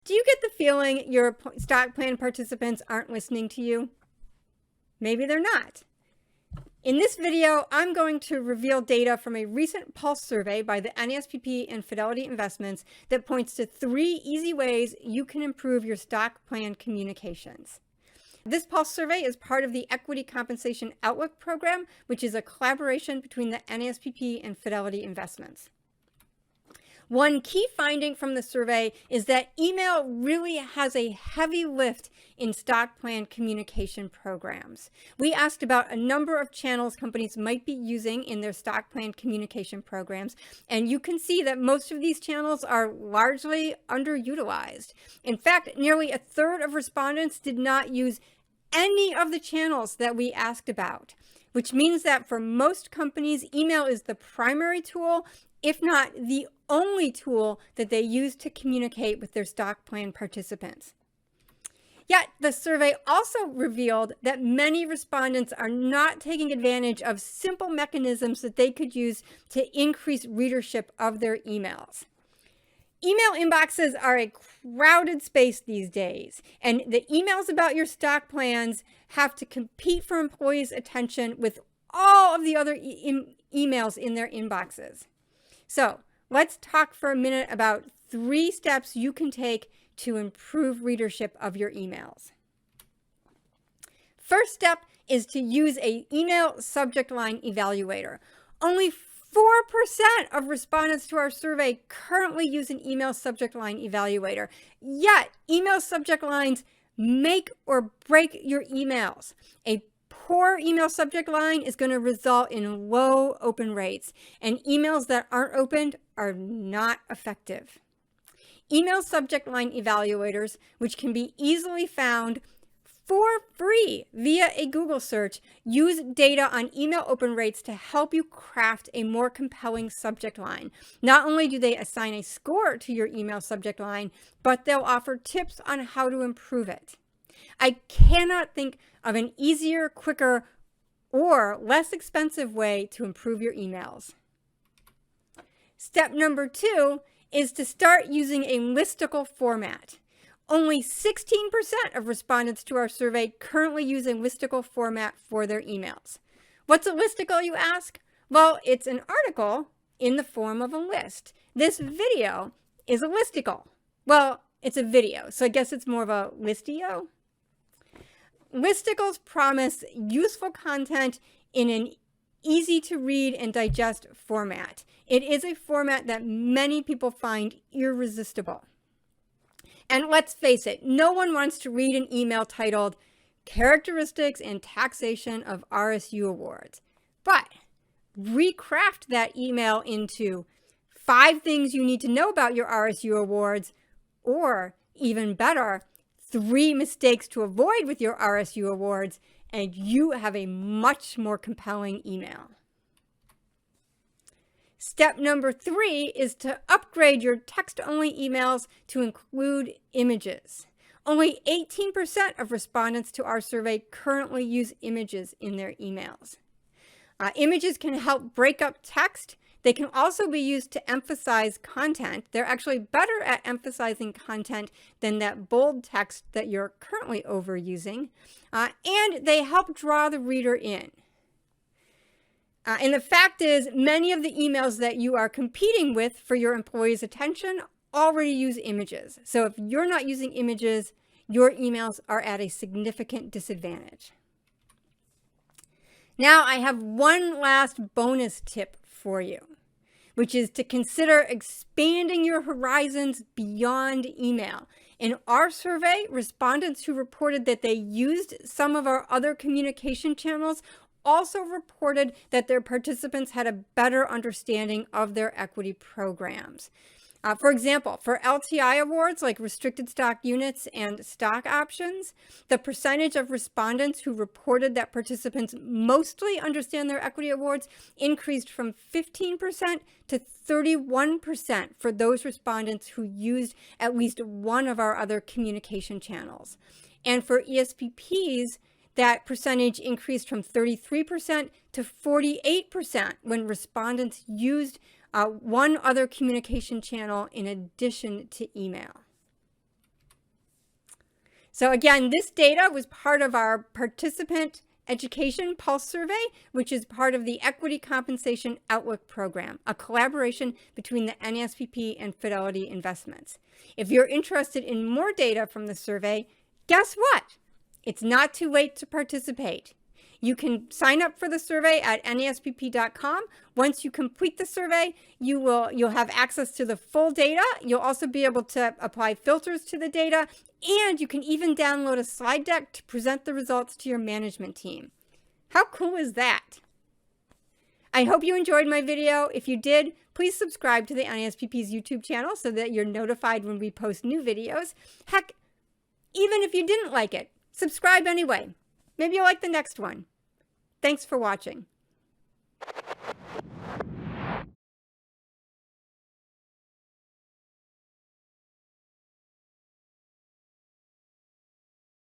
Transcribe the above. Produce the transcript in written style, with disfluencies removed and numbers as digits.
Do you get the feeling your stock plan participants aren't listening to you? Maybe they're not. In this video, I'm going to reveal data from a recent pulse survey by the NASPP and Fidelity Investments that points to 3 easy ways you can improve your stock plan communications. This pulse survey is part of the Equity Compensation Outlook program, which is a collaboration between the NASPP and Fidelity Investments. One key finding from the survey is that email really has a heavy lift in stock plan communication programs. We asked about a number of channels companies might be using in their stock plan communication programs, and you can see that most of these channels are largely underutilized. In fact, nearly a third of respondents did not use any of the channels that we asked about, which means that for most companies, email is the primary tool, if not the only tool that they use to communicate with their stock plan participants. Yet, the survey also revealed that many respondents are not taking advantage of simple mechanisms that they could use to increase readership of their emails. Email inboxes are a crowded space these days, and the emails about your stock plans have to compete for employees' attention with all of the other emails in their inboxes. So let's talk for a minute about 3 steps you can take to improve readership of your emails. First step is to use an email subject line evaluator. Only 4% of respondents to our survey currently use an email subject line evaluator. Yet, email subject lines make or break your emails. A poor email subject line is going to result in low open rates, and emails that aren't opened are not effective. Email subject line evaluators, which can be easily found for free via a Google search, use data on email open rates to help you craft a more compelling subject line. Not only do they assign a score to your email subject line, but they'll offer tips on how to improve it. I cannot think of an easier, quicker, or less expensive way to improve your emails. Step number 2 is to start using a listicle format. Only 16% of respondents to our survey currently use a listicle format for their emails. What's a listicle, you ask? Well, it's an article in the form of a list. This video is a listicle. Well, it's a video, so I guess it's more of a listio. Listicles promise useful content in an easy to read and digest format. It is a format that many people find irresistible. And let's face it, no one wants to read an email titled Characteristics and Taxation of RSU Awards. But recraft that email into 5 things you need to know about your RSU awards, or even better, 3 mistakes to avoid with your RSU awards, and you have a much more compelling email. Step number 3 is to upgrade your text-only emails to include images. Only 18% of respondents to our survey currently use images in their emails. Images can help break up text. They can also be used to emphasize content. They're actually better at emphasizing content than that bold text that you're currently overusing. And they help draw the reader in. And the fact is, many of the emails that you are competing with for your employees' attention already use images. So if you're not using images, your emails are at a significant disadvantage. Now I have one last bonus tip for you, which is to consider expanding your horizons beyond email. In our survey, respondents who reported that they used some of our other communication channels also reported that their participants had a better understanding of their equity programs. For example, for LTI awards like restricted stock units and stock options, the percentage of respondents who reported that participants mostly understand their equity awards increased from 15% to 31% for those respondents who used at least one of our other communication channels. And for ESPPs, that percentage increased from 33% to 48% when respondents used one other communication channel in addition to email. So again, this data was part of our participant education pulse survey, which is part of the Equity Compensation Outlook program, a collaboration between the NASPP and Fidelity Investments. If you're interested in more data from the survey, guess what? It's not too late to participate. You can sign up for the survey at NASPP.com. Once you complete the survey, you'll have access to the full data. You'll also be able to apply filters to the data, and you can even download a slide deck to present the results to your management team. How cool is that? I hope you enjoyed my video. If you did, please subscribe to the NASPP's YouTube channel so that you're notified when we post new videos. Heck, even if you didn't like it, subscribe anyway. Maybe you'll like the next one. Thanks for watching.